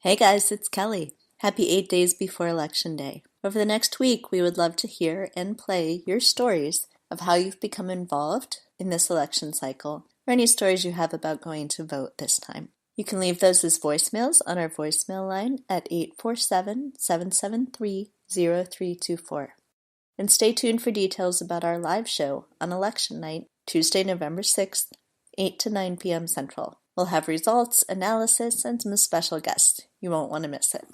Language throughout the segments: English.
Hey guys, it's Kelly. Happy 8 days before Election Day. Over the next week, we would love to hear and play your stories of how you've become involved in this election cycle, or any stories you have about going to vote this time. You can leave those as voicemails on our voicemail line at 847-773-0324. And stay tuned for details about our live show on election night, Tuesday, November 6th, 8 to 9 p.m. Central. We'll have results, analysis, and some special guests. You won't want to miss it.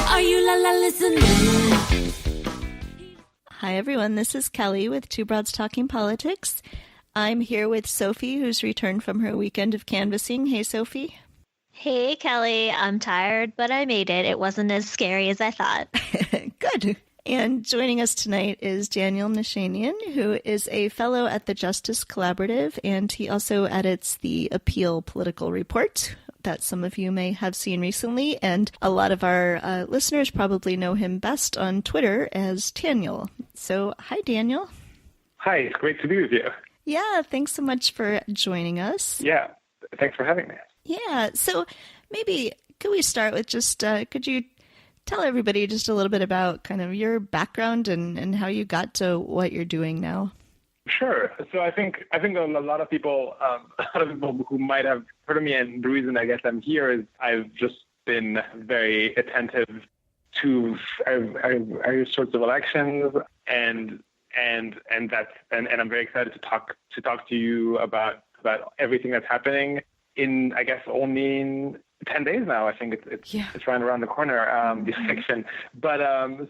Are you listening? Hi everyone, this is Kelly with Two Broads Talking Politics. I'm here with Sophie, who's returned from her weekend of canvassing. Hey, Sophie. Hey, Kelly. I'm tired, but I made it. It wasn't as scary as I thought. Good. And joining us tonight is Daniel Nichanian, who is a fellow at the Justice Collaborative, and he also edits the Appeal Political Report that some of you may have seen recently, and a lot of our listeners probably know him best on Twitter as Daniel. So, hi, Daniel. Hi, it's great to be with you. Yeah, thanks so much for joining us. Yeah, thanks for having me. Yeah, so maybe could we start with just, could you tell everybody just a little bit about kind of your background and how you got to what you're doing now? Sure. So I think a lot of people who might have heard of me, and the reason I guess I'm here is I've just been very attentive to various sorts of elections, and I'm very excited to talk to you about everything that's happening in, I guess, only in 10 days now. I think it's right around the corner, the election. But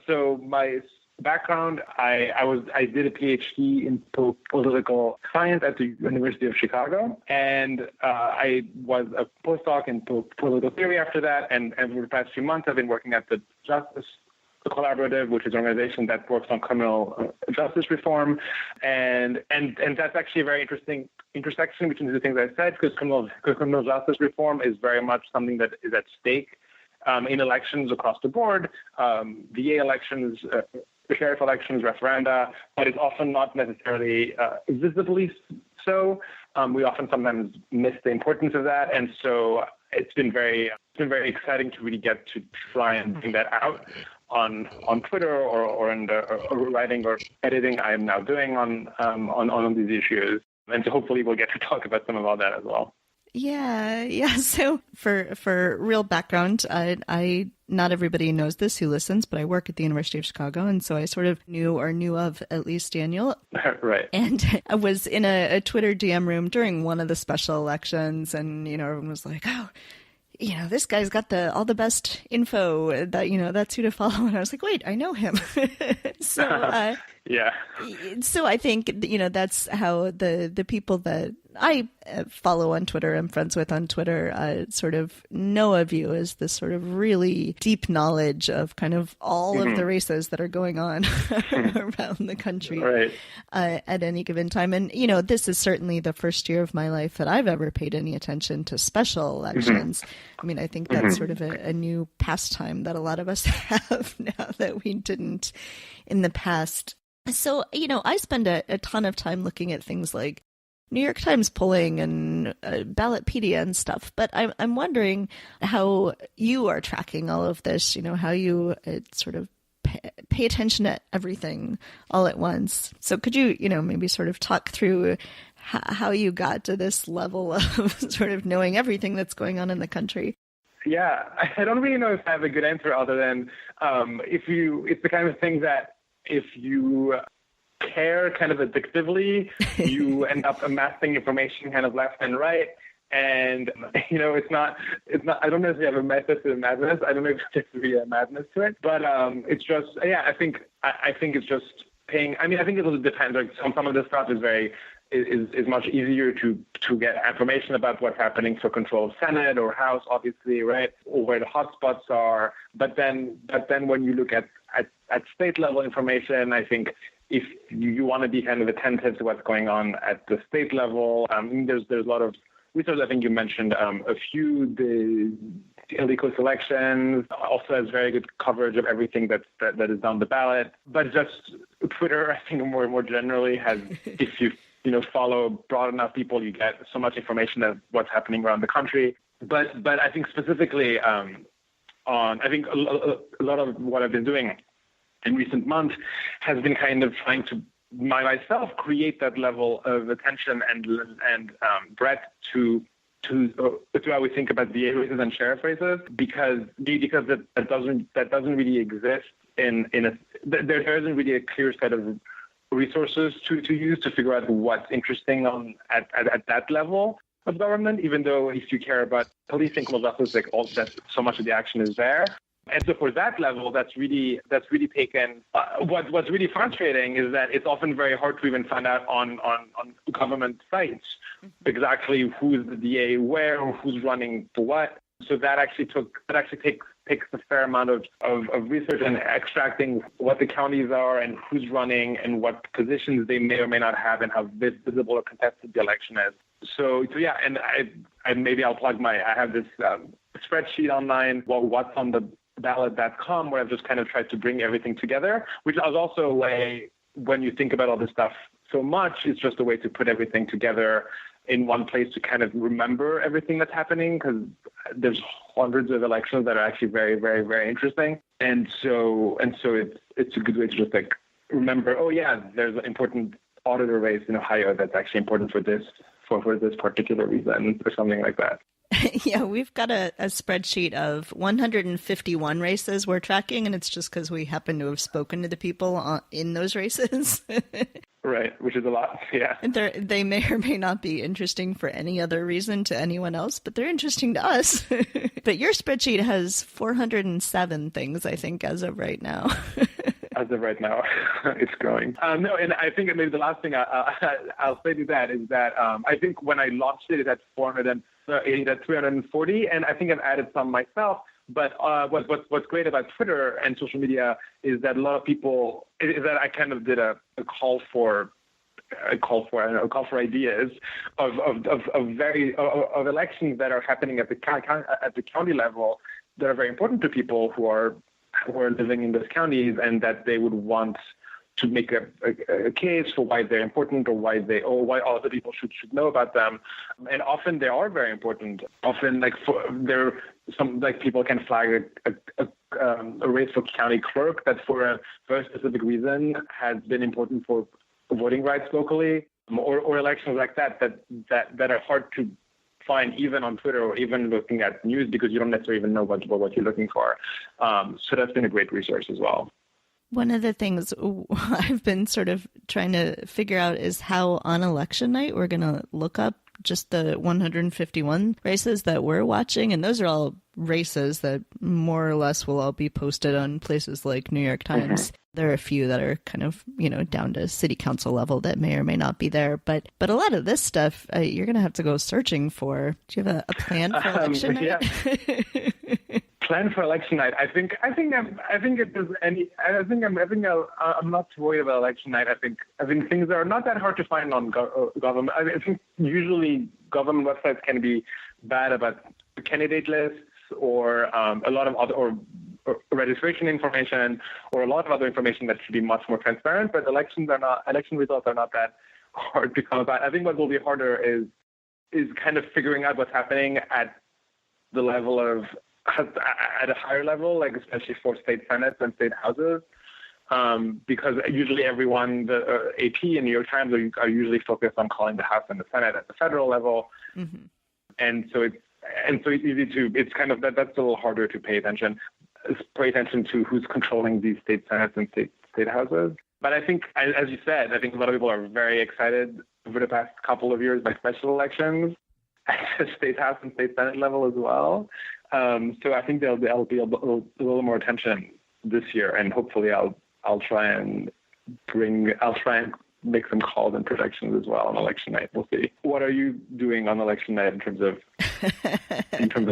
so my background, I did a PhD in political science at the University of Chicago, and I was a postdoc in political theory after that. And for the past few months, I've been working at the Justice Collaborative, which is an organization that works on criminal justice reform, and that's actually a very interesting intersection between the things I said, because criminal justice reform is very much something that is at stake in elections across the board, VA elections, sheriff elections, referenda, but it's often not necessarily visibly so. We often sometimes miss the importance of that, and so it's been very exciting to really get to try and bring that out on Twitter or in the writing or editing I am now doing on these issues, and so hopefully we'll get to talk about some of all that as well. Yeah. So for real background, I not everybody knows this who listens, but I work at the University of Chicago, and so I sort of knew of at least Daniel. Right. And I was in a Twitter DM room during one of the special elections, and everyone was like, "Oh, this guy's got all the best info. That that's who to follow." And I was like, "Wait, I know him." So yeah. So I think that's how the people that I follow on Twitter, I'm friends with on Twitter, sort of know of you as this sort of really deep knowledge of kind of all of the races that are going on around the country right. At any given time. And, this is certainly the first year of my life that I've ever paid any attention to special elections. I mean, I think that's sort of a new pastime that a lot of us have now that we didn't in the past. So, I spend a ton of time looking at things like New York Times polling and Ballotpedia and stuff. But I'm wondering how you are tracking all of this, how you sort of pay attention to everything all at once. So could you, maybe sort of talk through how you got to this level of sort of knowing everything that's going on in the country? Yeah, I don't really know if I have a good answer other than it's the kind of thing that if you care kind of addictively, you end up amassing information kind of left and right. And, it's not, I don't necessarily have a method to the madness. I don't know if there's really a madness to it, but it's just, I think it's just paying, I think it'll depend. Like some of this stuff is much easier to get information about what's happening for control of Senate or House, obviously, right? Or where the hotspots are. But then when you look at state level information, I think if you want to be kind of attentive to what's going on at the state level, there's a lot of resources. I think you mentioned a few, the illegal elections, also has very good coverage of everything that is down the ballot. But just Twitter, I think more generally has, if you follow broad enough people, you get so much information of what's happening around the country. But I think specifically I think a lot of what I've been doing in recent months has been kind of trying to myself create that level of attention and breadth to how we think about VA races and sheriff races, because that doesn't really exist there isn't really a clear set of resources to use to figure out what's interesting at that level of government, even though if you care about policing, criminal justice, that so much of the action is there. And so for that level, that's really taken. What's really frustrating is that it's often very hard to even find out on government sites exactly who's the DA where or who's running for what. So that actually takes a fair amount of research and extracting what the counties are and who's running and what positions they may or may not have and how visible or contested the election is. So yeah, and I maybe I'll plug I have this spreadsheet online, what's on the ballot.com, where I've just kind of tried to bring everything together, which is also a way, when you think about all this stuff so much, it's just a way to put everything together in one place to kind of remember everything that's happening, because there's hundreds of elections that are actually very, very, very interesting. And so it's a good way to just remember, oh yeah, there's an important auditor race in Ohio that's actually important for this particular reason or something like that. Yeah, we've got a spreadsheet of 151 races we're tracking, and it's just because we happen to have spoken to the people in those races. Right, which is a lot, yeah. And they may or may not be interesting for any other reason to anyone else, but they're interesting to us. But your spreadsheet has 407 things, I think, as of right now. As of right now, it's growing. No, and I think maybe the last thing I'll say to that is that I think when I launched it at 340, and I think I've added some myself. But what's great about Twitter and social media is that a lot of people is that I kind of did a call for ideas of elections that are happening at the county level that are very important to people who are living in those counties, and that they would want to make a case for why they're important or why other people should know about them. And often they are very important. Often people can flag a race for county clerk that for a very specific reason has been important for voting rights locally, or elections like that are hard to find even on Twitter or even looking at news, because you don't necessarily even know what you're looking for. So that's been a great resource as well. One of the things I've been sort of trying to figure out is how on election night we're going to look up just the 151 races that we're watching. And those are all races that more or less will all be posted on places like New York Times. Mm-hmm. There are a few that are kind of, down to city council level that may or may not be there. But a lot of this stuff, you're going to have to go searching for. Do you have a plan for election night? Yeah. Plan for election night. I think I'm not too worried about election night. I think things are not that hard to find on government. I think usually government websites can be bad about candidate lists or a lot of other or registration information or a lot of other information that should be much more transparent. But election results are not that hard to come about. I think what will be harder is kind of figuring out what's happening at the level of at a higher level, like especially for state senates and state houses, because usually everyone, the AP and New York Times are usually focused on calling the House and the Senate at the federal level, mm-hmm. and so it's easy to. It's kind of that's a little harder to pay attention to who's controlling these state senates and state houses. But I think, as you said, I think a lot of people are very excited over the past couple of years by special elections at the state house and state senate level as well. So I think there'll be a little more attention this year, and hopefully I'll try and make some calls and predictions as well on election night. We'll see. What are you doing on election night in terms of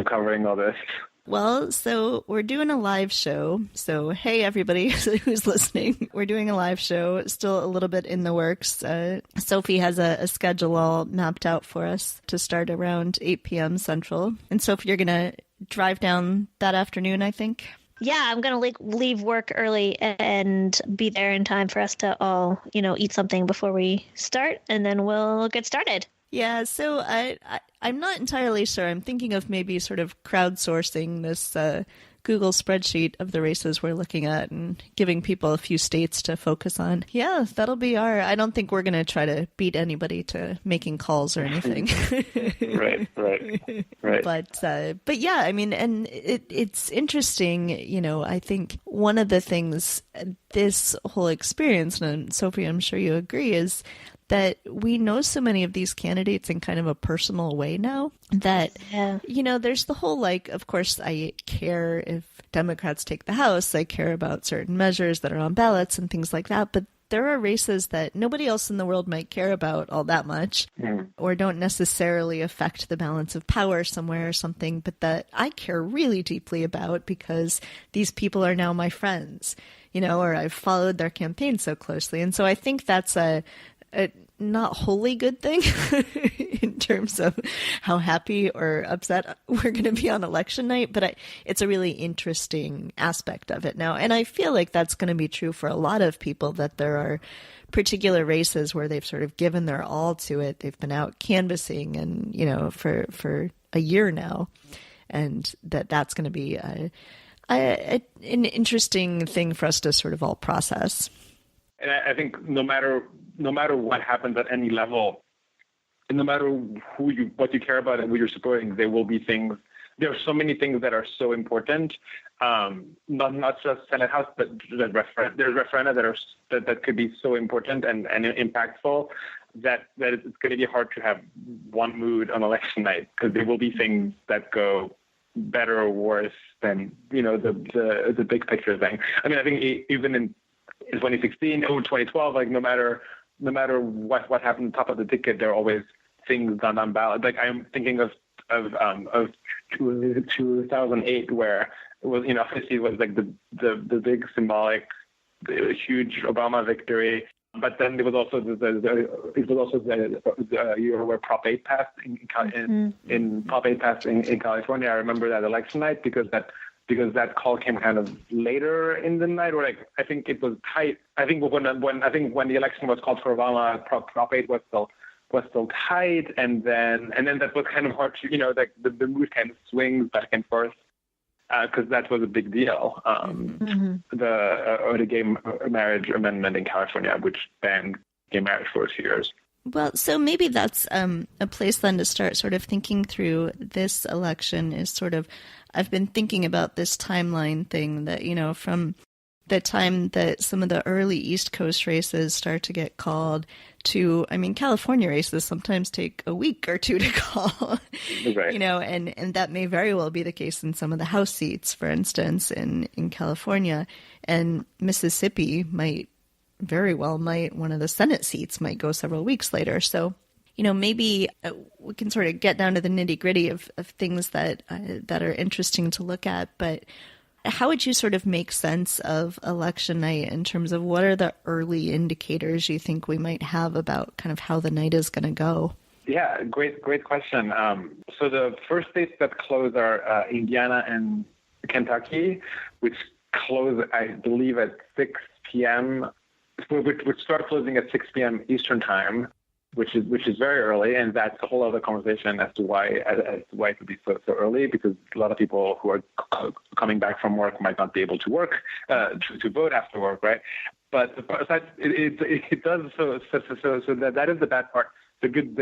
covering all this? Well, so we're doing a live show. So, hey, everybody who's listening, we're doing a live show, still a little bit in the works. Sophie has a schedule all mapped out for us to start around 8 p.m. Central. And Sophie, you're going to drive down that afternoon, I think? Yeah, I'm going to leave work early and be there in time for us to all, eat something before we start, and then we'll get started. Yeah, so I'm not entirely sure. I'm thinking of maybe sort of crowdsourcing this Google spreadsheet of the races we're looking at and giving people a few states to focus on. Yeah, that'll be I don't think we're going to try to beat anybody to making calls or anything. Right. But yeah, I mean, and it's interesting, I think one of the things this whole experience, and Sophie, I'm sure you agree, is that we know so many of these candidates in kind of a personal way now that, there's the whole, of course, I care if Democrats take the House. I care about certain measures that are on ballots and things like that. But there are races that nobody else in the world might care about all that much or don't necessarily affect the balance of power somewhere or something, but that I care really deeply about because these people are now my friends, or I've followed their campaign so closely. And so I think that's a not wholly good thing in terms of how happy or upset we're going to be on election night, but it's a really interesting aspect of it now. And I feel like that's going to be true for a lot of people, that there are particular races where they've sort of given their all to it. They've been out canvassing and, for a year now, and that's going to be an interesting thing for us to sort of all process. And I think no matter what happens at any level, and no matter what you care about and who you're supporting, there will be things. There are so many things that are so important, not just Senate House, but there's referenda that could be so important and impactful that it's going to be hard to have one mood on election night, because there will be things that go better or worse than the big picture thing. I mean, I think even in 2016 or 2012, no matter what happened top of the ticket, there are always things done on ballot. I'm thinking of 2008, where it was, obviously it was the big symbolic, the huge Obama victory. But then there was also the year where Prop 8 passed in Prop 8 passed in California. I remember that election night because that call came kind of later in the night, or I think it was tight. I think when the election was called for Obama, Prop 8 was still tight, and then that was kind of hard to, the mood kind of swings back and forth, because that was a big deal. The gay marriage amendment in California, which banned gay marriage for 2 years. Well, so maybe that's a place then to start sort of thinking through this election is sort of, I've been thinking about this timeline thing that, from the time that some of the early East Coast races start to get called to, California races sometimes take a week or two to call, right. And that may very well be the case in some of the House seats, for instance, in California, and Mississippi very well one of the Senate seats might go several weeks later. So, maybe we can sort of get down to the nitty gritty of things that are interesting to look at. But how would you sort of make sense of election night in terms of what are the early indicators you think we might have about kind of how the night is going to go? Yeah, great question. So the first states that close are Indiana and Kentucky, which close, I believe, at 6 p.m., which start closing at 6 p.m. Eastern time, which is very early, and that's a whole other conversation as to why it would be so early, because a lot of people who are coming back from work might not be able to work to vote after work, right? But it does so that is the bad part. The good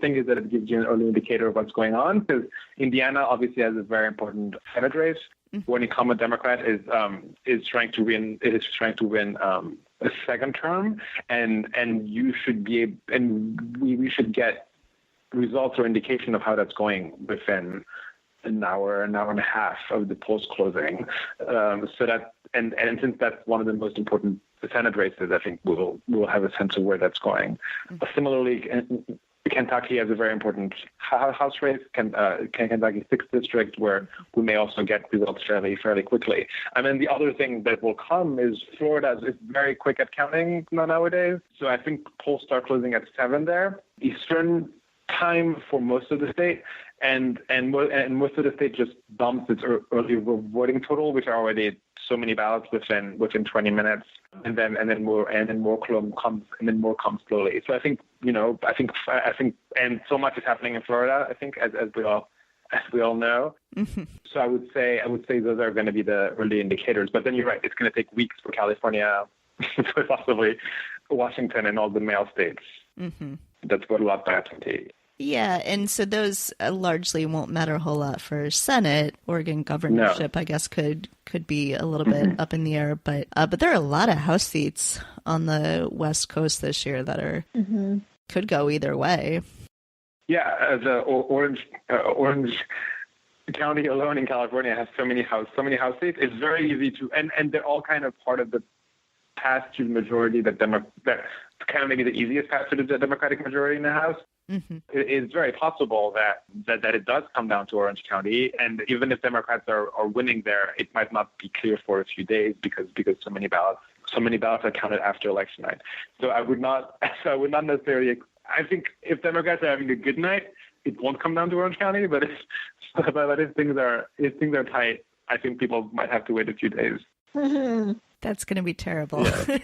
thing is that it gives you an early indicator of what's going on, because Indiana obviously has a very important Senate race. When incumbent Democrat is trying to win a second term, and we should get results or indication of how that's going within an hour and a half of the polls closing. So that and since that's one of the most important Senate races, I think we'll have a sense of where that's going. Similarly, Kentucky has a very important House race, Kentucky 6th district, where we may also get results fairly quickly. And then the other thing that will come is Florida is very quick at counting nowadays. So I think polls start closing at 7 there, Eastern time for most of the state. And most of the state just dumps its early voting total, which are already so many ballots within 20 minutes, and then more comes slowly. So I think and so much is happening in Florida, I think, as we all know. Mm-hmm. So I would say those are going to be the early indicators. But then you're right, it's going to take weeks for California, possibly Washington, and all the mail states. Mm-hmm. That's what a lot by absentee. Yeah, and so those largely won't matter a whole lot for Senate. Oregon governorship, I guess, could be a little bit up in the air, but there are a lot of House seats on the West Coast this year that are could go either way. Yeah, the Orange County alone in California has so many House seats. It's very easy to, and they're all kind of part of the path to the majority that kind of maybe the easiest path to the Democratic majority in the House. Mm-hmm. It's very possible that it does come down to Orange County, and even if Democrats are winning there, it might not be clear for a few days because so many ballots are counted after election night. So I would not necessarily. I think if Democrats are having a good night, it won't come down to Orange County. But if things are tight, I think people might have to wait a few days. Mm-hmm. That's going to be terrible. Yeah.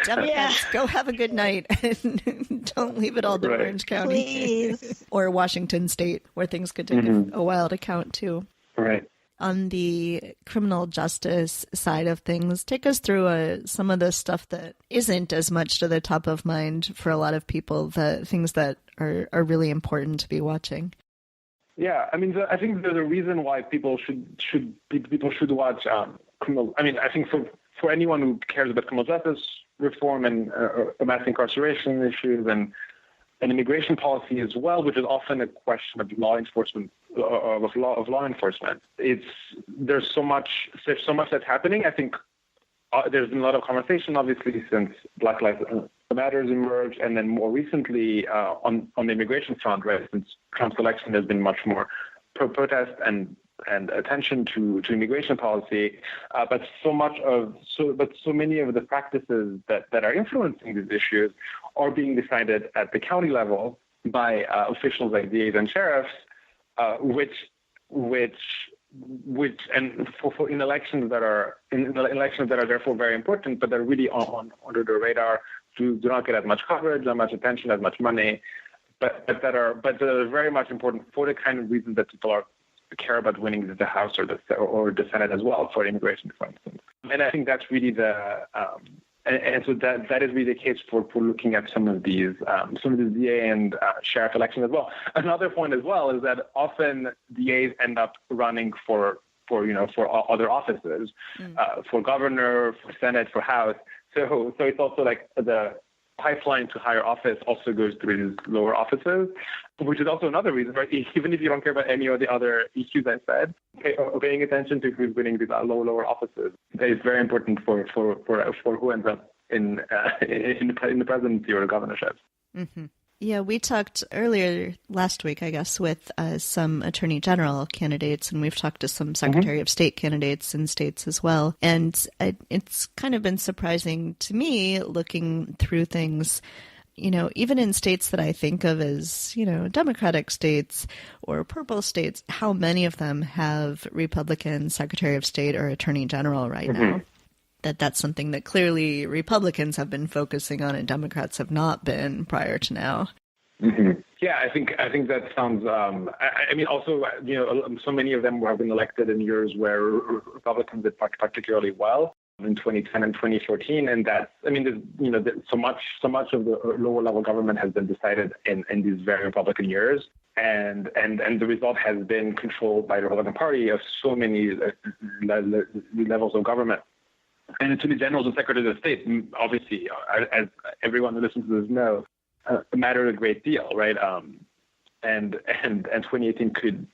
Democrats, go have a good night and don't leave it all to Orange County. Please. Or Washington State, where things could take a while to count too. Right. On the criminal justice side of things, take us through some of the stuff that isn't as much to the top of mind for a lot of people, the things that are really important to be watching. Yeah, I mean, I think there's a reason why people should watch criminal. I mean, I think for anyone who cares about criminal justice reform and mass incarceration issues and immigration policy as well, which is often a question of law enforcement of law enforcement. There's so much that's happening. I think there's been a lot of conversation, obviously, since Black Lives Matters emerged, and then more recently on the immigration front, right? Since Trump's election, there's been much more protest and attention to immigration policy, but so many of the practices that are influencing these issues are being decided at the county level by officials like DAs and sheriffs, which and for in elections that are therefore very important, but they're really under the radar, do not get as much coverage, as much attention, as much money, but that are very much important for the kind of reasons that people care about winning the House or the Senate as well, for immigration, for instance. And I think that's really and so that is really the case for looking at some of these DA and sheriff elections as well. Another point as well is that often DAs end up running for other offices, for governor, for Senate, for House. So it's also like the pipeline to higher office also goes through these lower offices, which is also another reason, right? Even if you don't care about any of the other issues I said, paying attention to who's winning these lower offices is very important for who ends up in the presidency or the governorship. Mm-hmm. Yeah, we talked earlier last week, I guess, with some attorney general candidates, and we've talked to some secretary of state candidates in states as well. And it's kind of been surprising to me looking through things, even in states that I think of as, Democratic states or purple states, how many of them have Republican secretary of state or attorney general right now. That's something that clearly Republicans have been focusing on and Democrats have not been prior to now. Mm-hmm. Yeah, I think that sounds. I mean, also, so many of them have been elected in years where Republicans did particularly well in 2010 and 2014, and that's. I mean, so much of the lower level government has been decided in these very Republican years. And the result has been controlled by the Republican Party of so many levels of government. And attorney generals and secretaries of state, obviously, as everyone who listens to this knows, matter a great deal, right? And 2018 could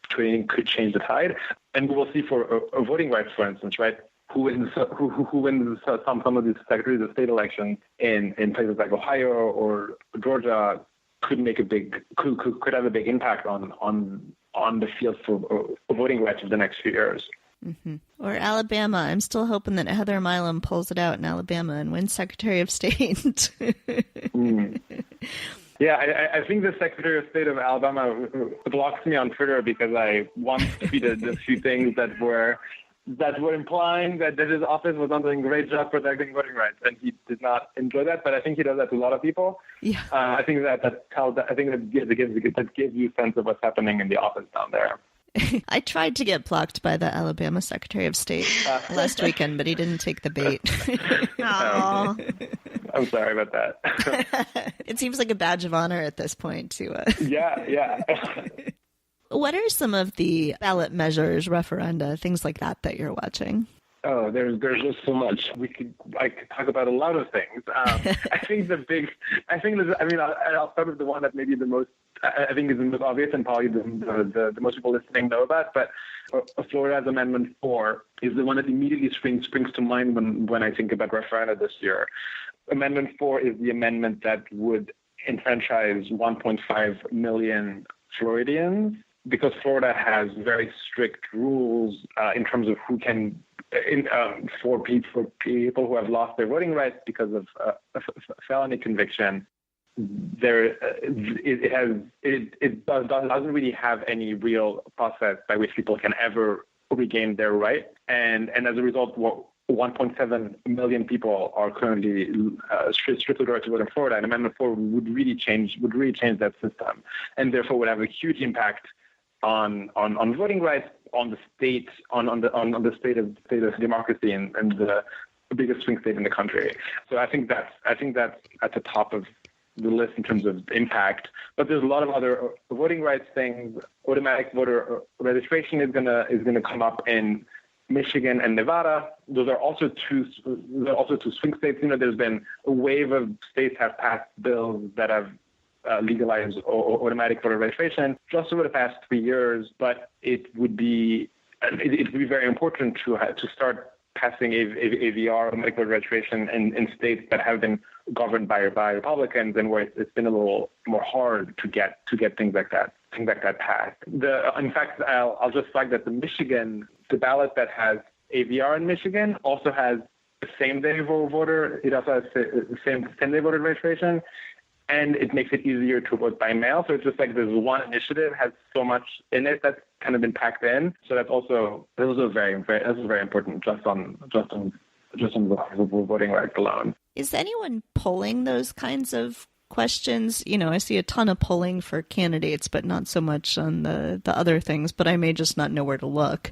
change the tide, and we will see for voting rights, for instance, right? Who wins some of these secretaries of state elections in places like Ohio or Georgia, could have a big impact on the field for voting rights of the next few years. Mm-hmm. Or Alabama. I'm still hoping that Heather Milam pulls it out in Alabama and wins Secretary of State. Yeah, I think the Secretary of State of Alabama blocks me on Twitter because I once tweeted a few things that were implying that his office was not doing a great job protecting voting rights, and he did not enjoy that. But I think he does that to a lot of people. Yeah. I think that gives you a sense of what's happening in the office down there. I tried to get blocked by the Alabama Secretary of State last weekend, but he didn't take the bait. I'm sorry about that. It seems like a badge of honor at this point to. Yeah. What are some of the ballot measures, referenda, things like that you're watching? Oh, there's just so much. I could talk about a lot of things. I'll start with the one that maybe I think is the most obvious and probably the most people listening know about. But Florida's Amendment 4 is the one that immediately springs to mind when I think about referenda this year. Amendment 4 is the amendment that would enfranchise 1.5 million Floridians, because Florida has very strict rules in terms of who can, for people who have lost their voting rights because of a felony conviction. It doesn't really have any real process by which people can ever regain their right, and as a result, 1.7 million people are currently strictly right to vote in Florida, and Amendment 4 would really change that system, and therefore would have a huge impact on voting rights, on the state, on the state of democracy, and the biggest swing state in the country. So I think that's at the top of the list in terms of impact. But there's a lot of other voting rights things. Automatic voter registration is gonna come up in Michigan and Nevada. Those are also two swing states. There's been a wave of states have passed bills that have legalized automatic voter registration just over the past 3 years. But it would be very important to start passing AVR, automatic voter registration, in states that have been governed by Republicans and where it's been a little more hard to get things like that passed. In fact, I'll just flag that the ballot that has AVR in Michigan also has the same-day voter. It also has the same-day voter registration, and it makes it easier to vote by mail. So it's just like this one initiative has so much in it that's kind of been packed in. So that's also very important just on the voting rights alone. Is anyone polling those kinds of questions? I see a ton of polling for candidates, but not so much on the other things, but I may just not know where to look.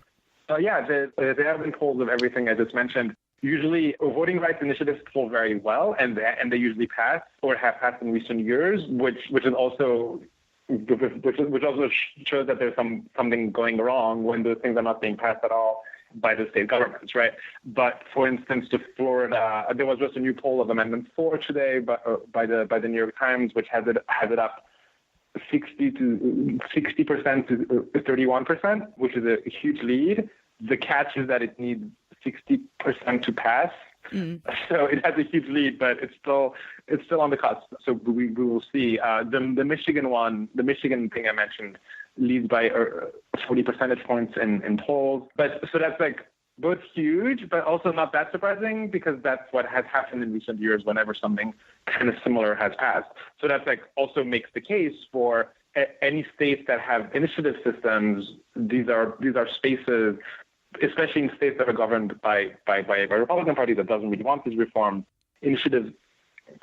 Yeah, there have been polls of everything I just mentioned. Usually voting rights initiatives poll very well, and they usually pass or have passed in recent years, which also shows that there's something going wrong when those things are not being passed at all by the state governments, right? But for instance, to Florida, there was just a new poll of Amendment 4 today, by the New York Times, which has it up 60% to 31%, which is a huge lead. The catch is that it needs 60% to pass. So it has a huge lead, but it's still on the cusp. So we will see. The Michigan thing I mentioned leads by 40 percentage points in polls. But so that's like both huge, but also not that surprising, because that's what has happened in recent years whenever something kind of similar has passed. So that's like also makes the case for any states that have initiative systems. These are spaces, especially in states that are governed by a Republican Party that doesn't really want these reforms. The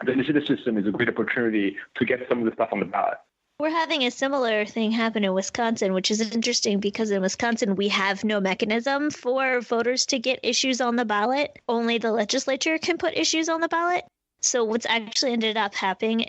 initiative system is a great opportunity to get some of this stuff on the ballot. We're having a similar thing happen in Wisconsin, which is interesting because in Wisconsin, we have no mechanism for voters to get issues on the ballot. Only the legislature can put issues on the ballot. So what's actually ended up happening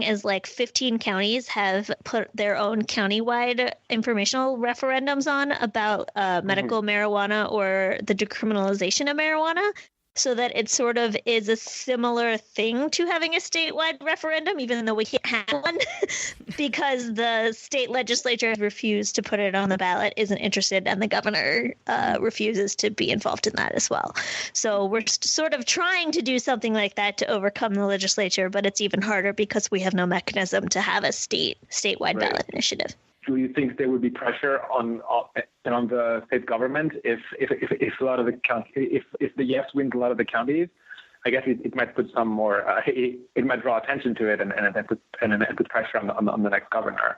is like 15 counties have put their own countywide informational referendums on about medical marijuana or the decriminalization of marijuana. so that it sort of is a similar thing to having a statewide referendum, even though we can't have one because the state legislature has refused to put it on the ballot, isn't interested, and the governor refuses to be involved in that as well. So we're sort of trying to do something like that to overcome the legislature, but it's even harder because we have no mechanism to have a statewide ballot initiative. Do you think there would be pressure on the state government if a lot of the if the yes wins a lot of the counties? I guess it might put some more. It might draw attention to it and put pressure on the next governor.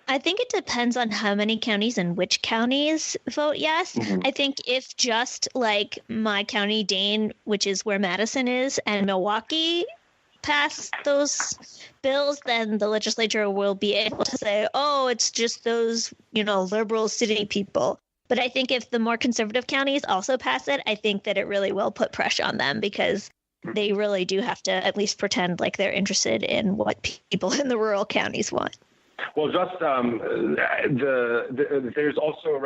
I think it depends on how many counties and which counties vote yes. Mm-hmm. I think if just like my county, Dane, which is where Madison is, and Milwaukee pass those bills, then the legislature will be able to say, oh, it's just those, liberal city people. But I think if the more conservative counties also pass it, I think that it really will put pressure on them because they really do have to at least pretend like they're interested in what people in the rural counties want. Well, just there's also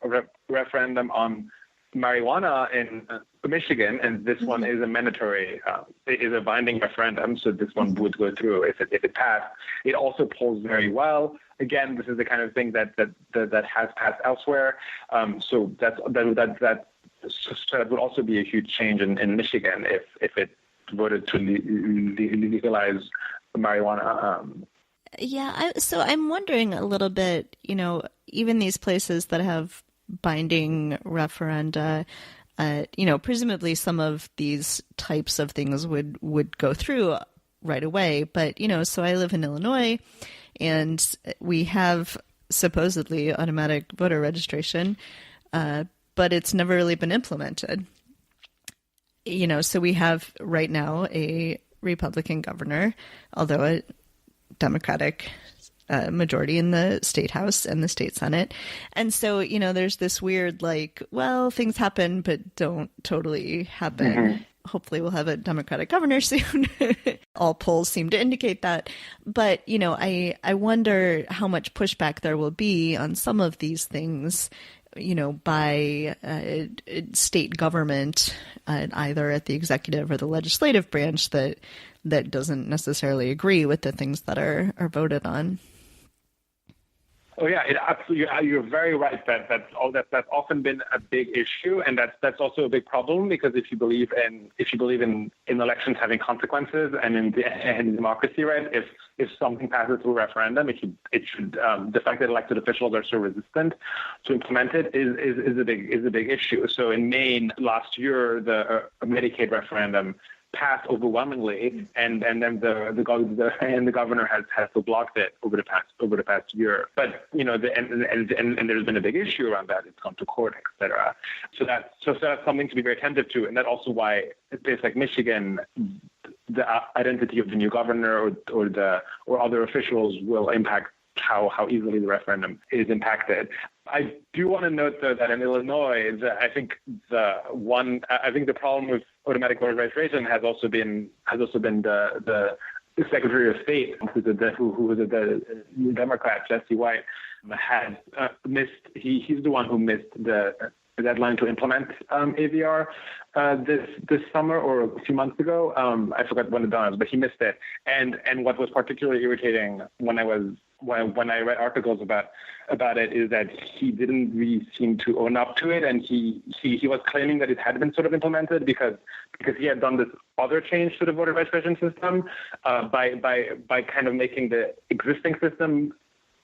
a referendum on marijuana in Michigan, and this one is a mandatory, is a binding referendum. So this one would go through if it passed. It also polls very well. Again, this is the kind of thing that has passed elsewhere. So that would also be a huge change in Michigan if it voted to legalize marijuana. So I'm wondering a little bit, even these places that have binding referenda, presumably some of these types of things would go through right away. But, so I live in Illinois and we have supposedly automatic voter registration, but it's never really been implemented. So we have right now a Republican governor, although a Democratic majority in the state house and the state senate. And so, there's this weird, things happen, but don't totally happen. Mm-hmm. Hopefully we'll have a Democratic governor soon. All polls seem to indicate that. But, I wonder how much pushback there will be on some of these things, by state government, either at the executive or the legislative branch that doesn't necessarily agree with the things that are voted on. Oh yeah, you're very right that's often been a big issue, and that's also a big problem because if you believe in elections having consequences and in democracy, right? If something passes through a referendum, it should the fact that elected officials are so resistant to implement it is a big issue. So in Maine last year, the Medicaid referendum passed overwhelmingly, and then the governor has still blocked it over the past year. But and there's been a big issue around that. It's gone to court, etc. So that's something to be very attentive to, and that's also why a place like Michigan, the identity of the new governor or other officials will impact how easily the referendum is impacted. I do want to note, though, that in Illinois, I think the problem with automatic voter registration has also been the Secretary of State, who was the Democrat, Jesse White, had missed. He's the one who missed the deadline to implement AVR this summer or a few months ago. I forgot when it was, but he missed it. And what was particularly irritating when I read articles about it is that he didn't really seem to own up to it, and he was claiming that it had been sort of implemented because he had done this other change to the voter registration system by kind of making the existing system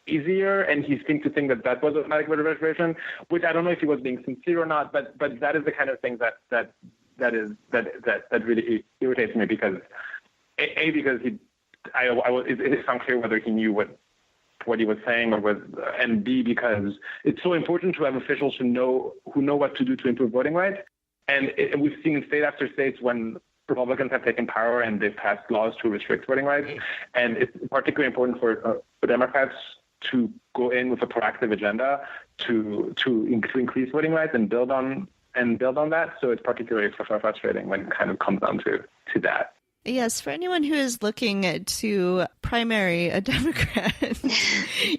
easier, and he seemed to think that was automatic voter registration, which I don't know if he was being sincere or not, but that is the kind of thing that really irritates me because it's unclear whether he knew what he was saying and B, because it's so important to have officials who know what to do to improve voting rights. And we've seen in state after states when Republicans have taken power and they've passed laws to restrict voting rights. And it's particularly important for Democrats to go in with a proactive agenda to increase voting rights and build on that. So it's particularly frustrating when it kind of comes down to that. Yes, for anyone who is looking to primary a Democrat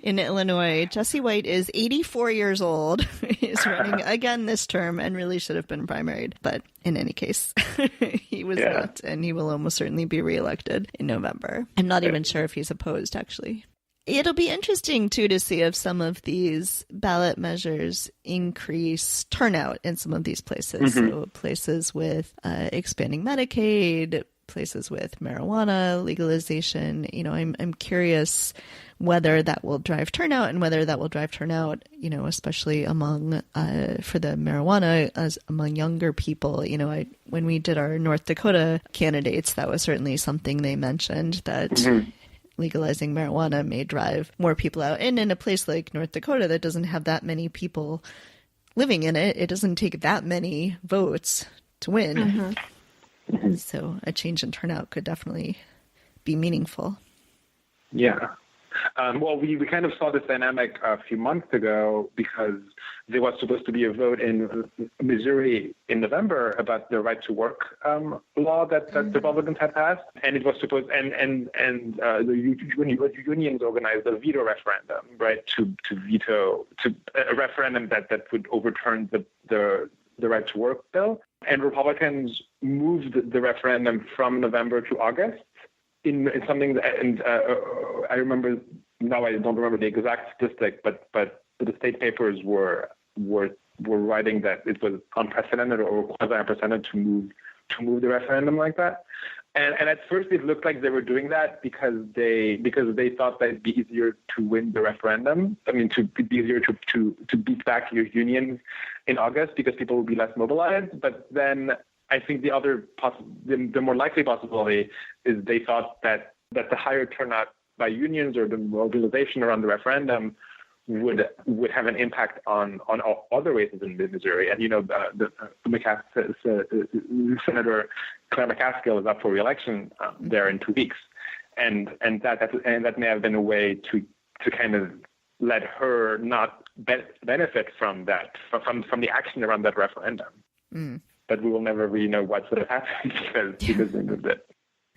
in Illinois, Jesse White is 84 years old. He's running again this term and really should have been primaried. But in any case, he was not, and he will almost certainly be reelected in November. I'm not even sure if he's opposed, actually. It'll be interesting, too, to see if some of these ballot measures increase turnout in some of these places. So places with expanding Medicaid, places with marijuana legalization. You know, I'm curious whether that will drive turnout and whether that will drive turnout, you know, especially among for the marijuana as among younger people. You know, when we did our North Dakota candidates, that was certainly something they mentioned, that legalizing marijuana may drive more people out. And in a place like North Dakota that doesn't have that many people living in it, it doesn't take that many votes to win. So a change in turnout could definitely be meaningful. Yeah. Well, we kind of saw this dynamic a few months ago because there was supposed to be a vote in Missouri in November about the right to work law that Republicans had passed, and it was supposed the unions organized a veto referendum, right, to veto a referendum that would overturn the right to work bill, and Republicans moved the referendum from November to August. In something that, and I remember now, I don't remember the exact statistic, but the state papers were writing that it was unprecedented or quasi unprecedented to move the referendum like that. And at first it looked like they were doing that because they thought that it'd be easier to win the referendum. I mean, to be easier to beat back your unions in August because people would be less mobilized. But then I think the more likely possibility is they thought that the higher turnout by unions or the mobilization around the referendum would have an impact on all other races in Missouri. And, you know, Senator Claire McCaskill is up for re-election there in 2 weeks. And that may have been a way to kind of let her not benefit from that, from the action around that referendum. But we will never really know what would have happened because they moved it.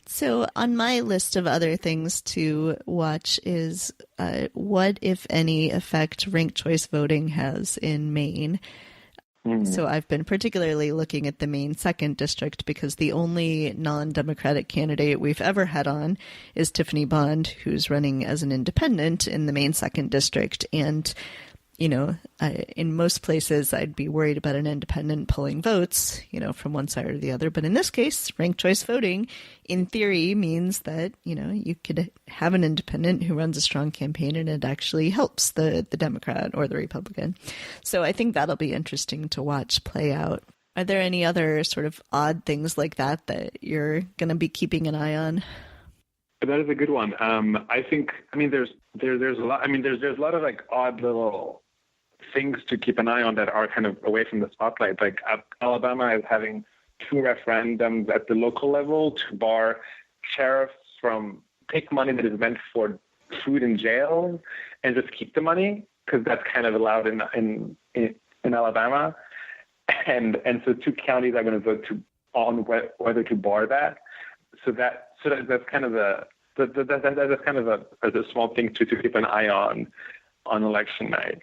So on my list of other things to watch is what, if any, effect ranked choice voting has in Maine. So I've been particularly looking at the Maine 2nd District because the only non-Democratic candidate we've ever had on is Tiffany Bond, who's running as an independent in the Maine 2nd District. And you know, in most places, I'd be worried about an independent pulling votes, you know, from one side or the other. But in this case, ranked choice voting, in theory, means that, you know, you could have an independent who runs a strong campaign and it actually helps the Democrat or the Republican. So I think that'll be interesting to watch play out. Are there any other sort of odd things like that you're going to be keeping an eye on? That is a good one. I think, I mean, there's a lot. I mean, there's a lot of like odd little things to keep an eye on that are kind of away from the spotlight. Like Alabama is having 2 referendums at the local level to bar sheriffs from take money that is meant for food in jail and just keep the money because that's kind of allowed in Alabama. And so 2 counties are going to vote on whether to bar that. So that's kind of a small thing to keep an eye on election night.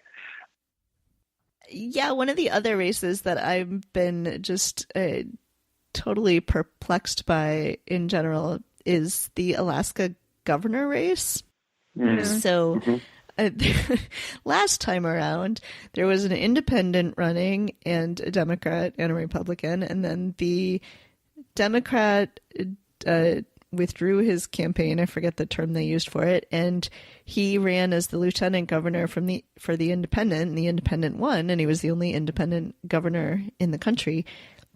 Yeah, one of the other races that I've been just totally perplexed by in general is the Alaska governor race. So last time around, there was an independent running and a Democrat and a Republican, and then the Democrat withdrew his campaign. I forget the term they used for it. And he ran as the lieutenant governor for the independent, and the independent won, and he was the only independent governor in the country.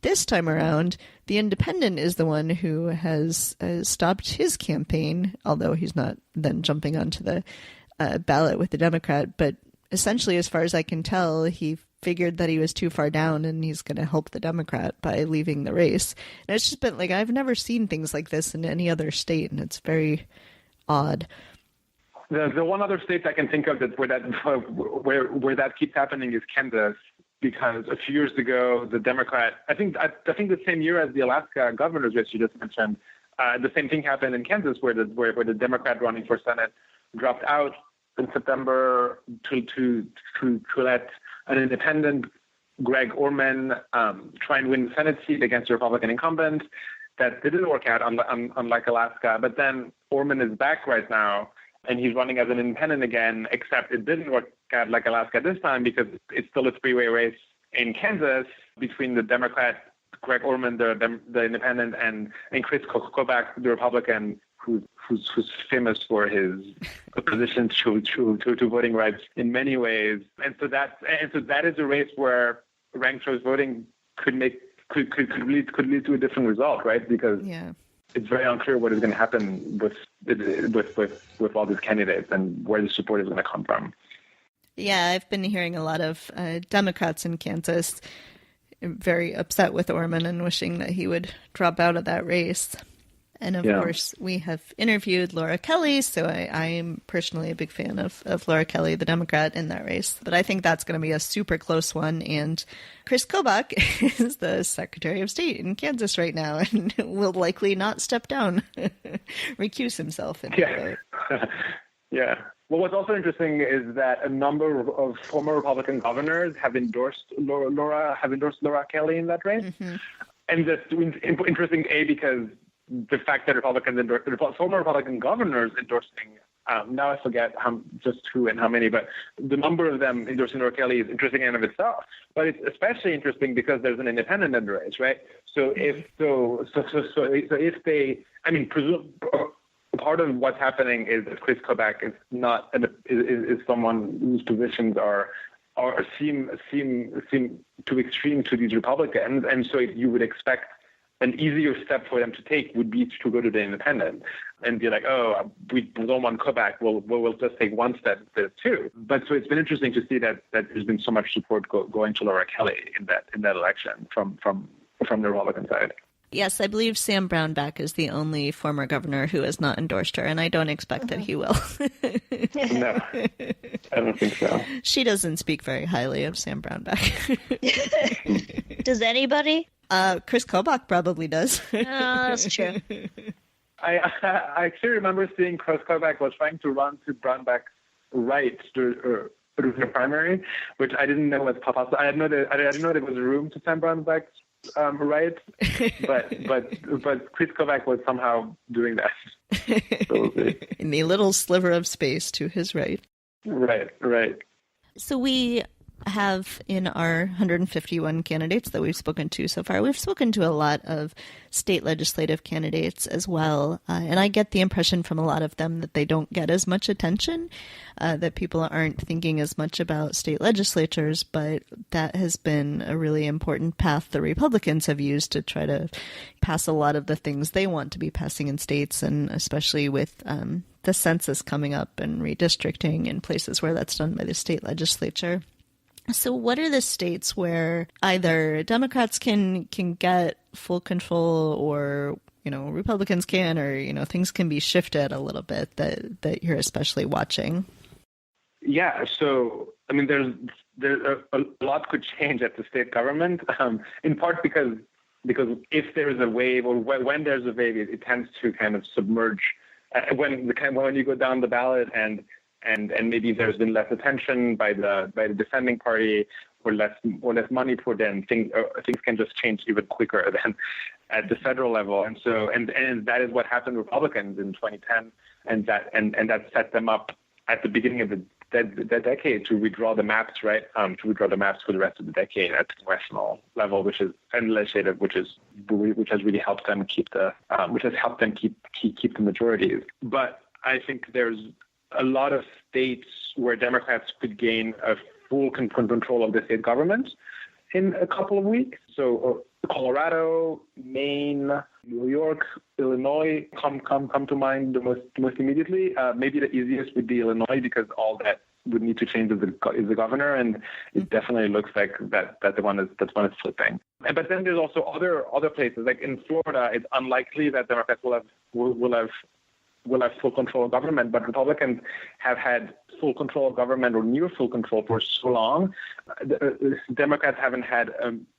This time around, the independent is the one who has stopped his campaign, although he's not then jumping onto the ballot with the Democrat. But essentially, as far as I can tell, he figured that he was too far down and he's going to help the Democrat by leaving the race. And it's just been like, I've never seen things like this in any other state, and it's very odd. The one other state I can think of where that keeps happening is Kansas, because a few years ago the Democrat, I think the same year as the Alaska governor's race you just mentioned, The same thing happened in Kansas, where the Democrat running for Senate dropped out in September to let an independent, Greg Orman, try and win the Senate seat against the Republican incumbent. That didn't work out, unlike Alaska. But then Orman is back right now, and he's running as an independent again, except it didn't work out like Alaska this time because it's still a three-way race in Kansas between the Democrat, Greg Orman, the independent, and Chris Kobach, the Republican, who's famous for his opposition to voting rights in many ways. And so that is a race where ranked choice voting could lead to a different result, right? Because it's very unclear what is going to happen with all these candidates and where the support is going to come from. Yeah, I've been hearing a lot of Democrats in Kansas very upset with Orman and wishing that he would drop out of that race. And of course, we have interviewed Laura Kelly, so I am personally a big fan of Laura Kelly, the Democrat, in that race. But I think that's going to be a super close one. And Chris Kobach is the Secretary of State in Kansas right now and will likely not step down, recuse himself in the vote. Yeah. Well, what's also interesting is that a number of former Republican governors have endorsed Laura Kelly in that race. Mm-hmm. And that's interesting, because the fact that former Republican governors endorsing, now I forget just who and how many, but the number of them endorsing Laura Kelly is interesting in and of itself. But it's especially interesting because there's an independent in the race, right? So if they, part of what's happening is that Chris Kobach is someone whose positions seem too extreme to these Republicans, and so you would expect an easier step for them to take would be to go to the independent and be like, oh, we don't want Kobach, we'll just take one step instead of two. But so it's been interesting to see that there's been so much support going to Laura Kelly in that election from the Republican side. Yes, I believe Sam Brownback is the only former governor who has not endorsed her, and I don't expect that he will. No, I don't think so. She doesn't speak very highly of Sam Brownback. Does anybody? Chris Kobach probably does. Oh, that's true. I actually remember seeing Chris Kobach was trying to run to Brownback's right through the primary, which I didn't know was possible. I didn't know there was room to Sam Brownback's right, but Chris Kobach was somehow doing that. So in the little sliver of space to his right. Right. So we have in our 151 candidates that we've spoken to so far, we've spoken to a lot of state legislative candidates as well. And I get the impression from a lot of them that they don't get as much attention, that people aren't thinking as much about state legislatures, but that has been a really important path the Republicans have used to try to pass a lot of the things they want to be passing in states, and especially with the census coming up and redistricting in places where that's done by the state legislature. So what are the states where either Democrats can get full control, or, Republicans can, or, things can be shifted a little bit that you're especially watching? Yeah. So, there's a lot could change at the state government, in part because if there is a wave, or when there's a wave, it tends to kind of submerge when you go down the ballot and maybe there's been less attention by the defending party, or less money poured in, things can just change even quicker than at the federal level. And so and that is what happened to Republicans in 2010, and that set them up at the beginning of the decade to redraw the maps, right? To redraw the maps for the rest of the decade at the congressional level, which has really helped them keep the majorities. But I think there's a lot of states where Democrats could gain a full control of the state government in a couple of weeks. So Colorado, Maine, New York, Illinois come to mind the most immediately. Maybe the easiest would be Illinois, because all that would need to change is the governor, and it definitely looks like that's one is flipping. But then there's also other places, like in Florida. It's unlikely that Democrats will have full control of government, but Republicans have had full control of government, or near full control, for so long. Democrats haven't had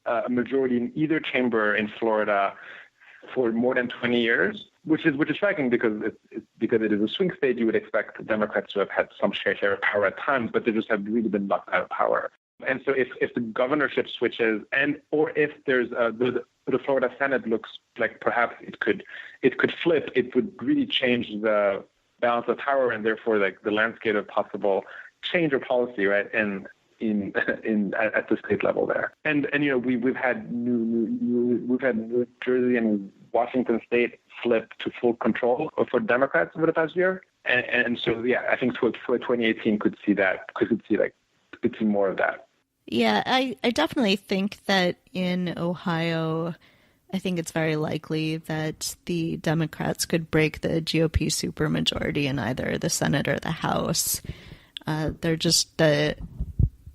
a majority in either chamber in Florida for more than 20 years, which is striking because it is a swing state. You would expect Democrats to have had some share of power at times, but they just have really been locked out of power. And so if the governorship switches, or if there's the Florida Senate looks like perhaps it could flip, it would really change the balance of power and therefore like the landscape of possible change or policy, right? And at the state level there, and we've had New Jersey and Washington State flip to full control for Democrats over the past year, and so I think for 2018 could see more of that. Yeah, I definitely think that in Ohio, I think it's very likely that the Democrats could break the GOP supermajority in either the Senate or the House. They're just the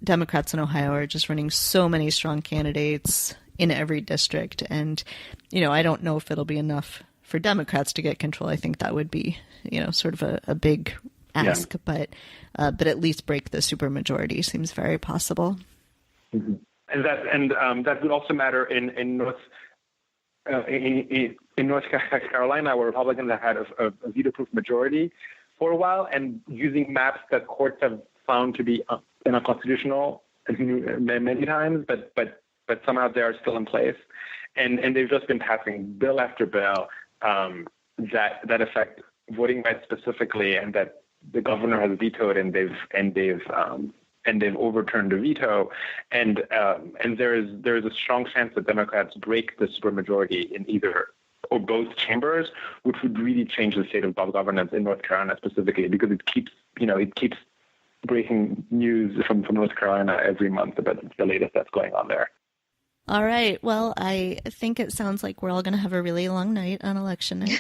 Democrats in Ohio are just running so many strong candidates in every district. And, I don't know if it'll be enough for Democrats to get control. I think that would be, sort of a big ask, but at least break the supermajority seems very possible. Mm-hmm. And that would also matter in North Carolina, where Republicans have had a veto-proof majority for a while, and using maps that courts have found to be unconstitutional many times, but somehow they are still in place, and they've just been passing bill after bill that affect voting rights specifically, and that the governor has vetoed, and they've overturned the veto, and there is a strong chance that Democrats break the supermajority in either or both chambers, which would really change the state of governance in North Carolina specifically, because it keeps breaking news from North Carolina every month about the latest that's going on there. All right. Well, I think it sounds like we're all going to have a really long night on election night.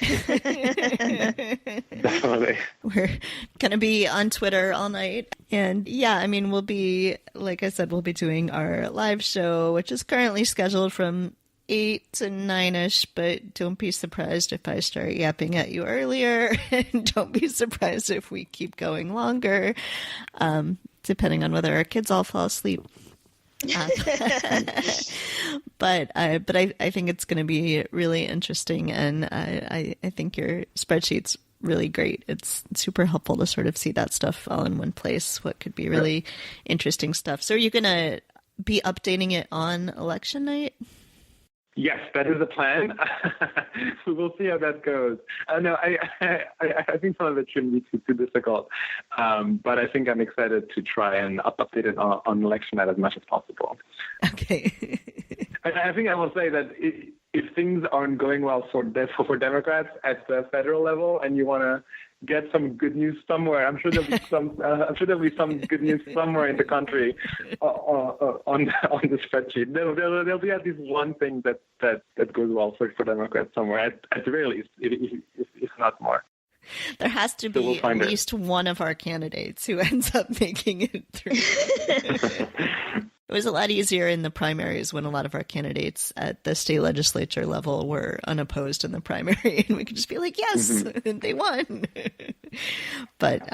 Definitely. We're going to be on Twitter all night. And we'll be, like I said, we'll be doing our live show, which is currently scheduled from 8 to 9-ish, but don't be surprised if I start yapping at you earlier. And don't be surprised if we keep going longer, depending on whether our kids all fall asleep. But I think it's going to be really interesting, and I think your spreadsheet's really great. It's super helpful to sort of see that stuff all in one place, what could be really interesting stuff. So are you going to be updating it on election night? Yes, that is the plan. So we'll see how that goes. No, I think some of it shouldn't be too difficult, but I think I'm excited to try and update it on election night as much as possible. Okay. I think I will say that if things aren't going well for Democrats at the federal level, and you want to get some good news somewhere, I'm sure there'll be some good news somewhere in the country on the spreadsheet. There'll be at least one thing that goes well for Democrats somewhere, at the very least, if not more. There has to be at least one of our candidates who ends up making it through. It was a lot easier in the primaries when a lot of our candidates at the state legislature level were unopposed in the primary, and we could just be like, yes, they won. But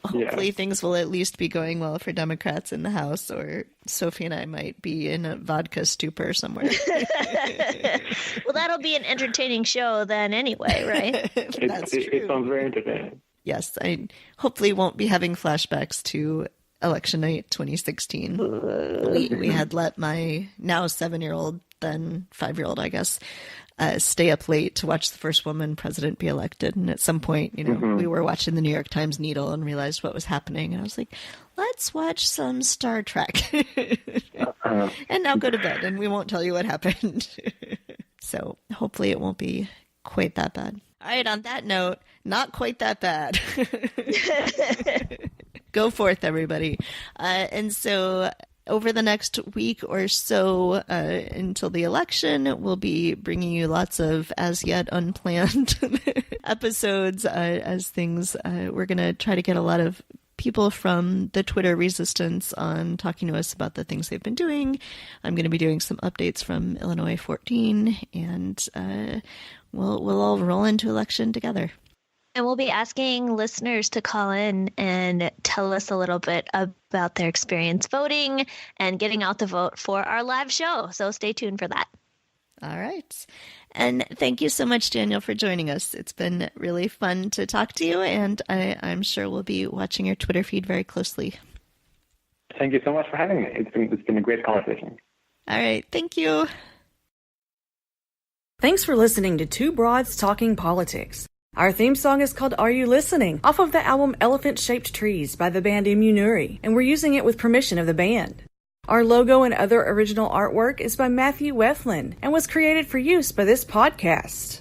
hopefully things will at least be going well for Democrats in the House, or Sophie and I might be in a vodka stupor somewhere. Well, that'll be an entertaining show then anyway, right? That's true. It sounds very entertaining. Yes, I hopefully won't be having flashbacks to election night 2016. We had let my now 7-year-old, then 5-year-old, I guess, stay up late to watch the first woman president be elected. And at some point, we were watching the New York Times Needle and realized what was happening. And I was like, let's watch some Star Trek. And now go to bed, and we won't tell you what happened. So hopefully it won't be quite that bad. All right, on that note, not quite that bad. Go forth, everybody. And so over the next week or so until the election, we'll be bringing you lots of as yet unplanned episodes as things. We're going to try to get a lot of people from the Twitter resistance on talking to us about the things they've been doing. I'm going to be doing some updates from Illinois 14, and we'll all roll into election together. And we'll be asking listeners to call in and tell us a little bit about their experience voting and getting out to vote for our live show. So stay tuned for that. All right. And thank you so much, Daniel, for joining us. It's been really fun to talk to you, and I'm sure we'll be watching your Twitter feed very closely. Thank you so much for having me. It's been a great conversation. All right. Thank you. Thanks for listening to Two Broads Talking Politics. Our theme song is called Are You Listening? Off of the album Elephant Shaped Trees by the band Immunuri, and we're using it with permission of the band. Our logo and other original artwork is by Matthew Weflin and was created for use by this podcast.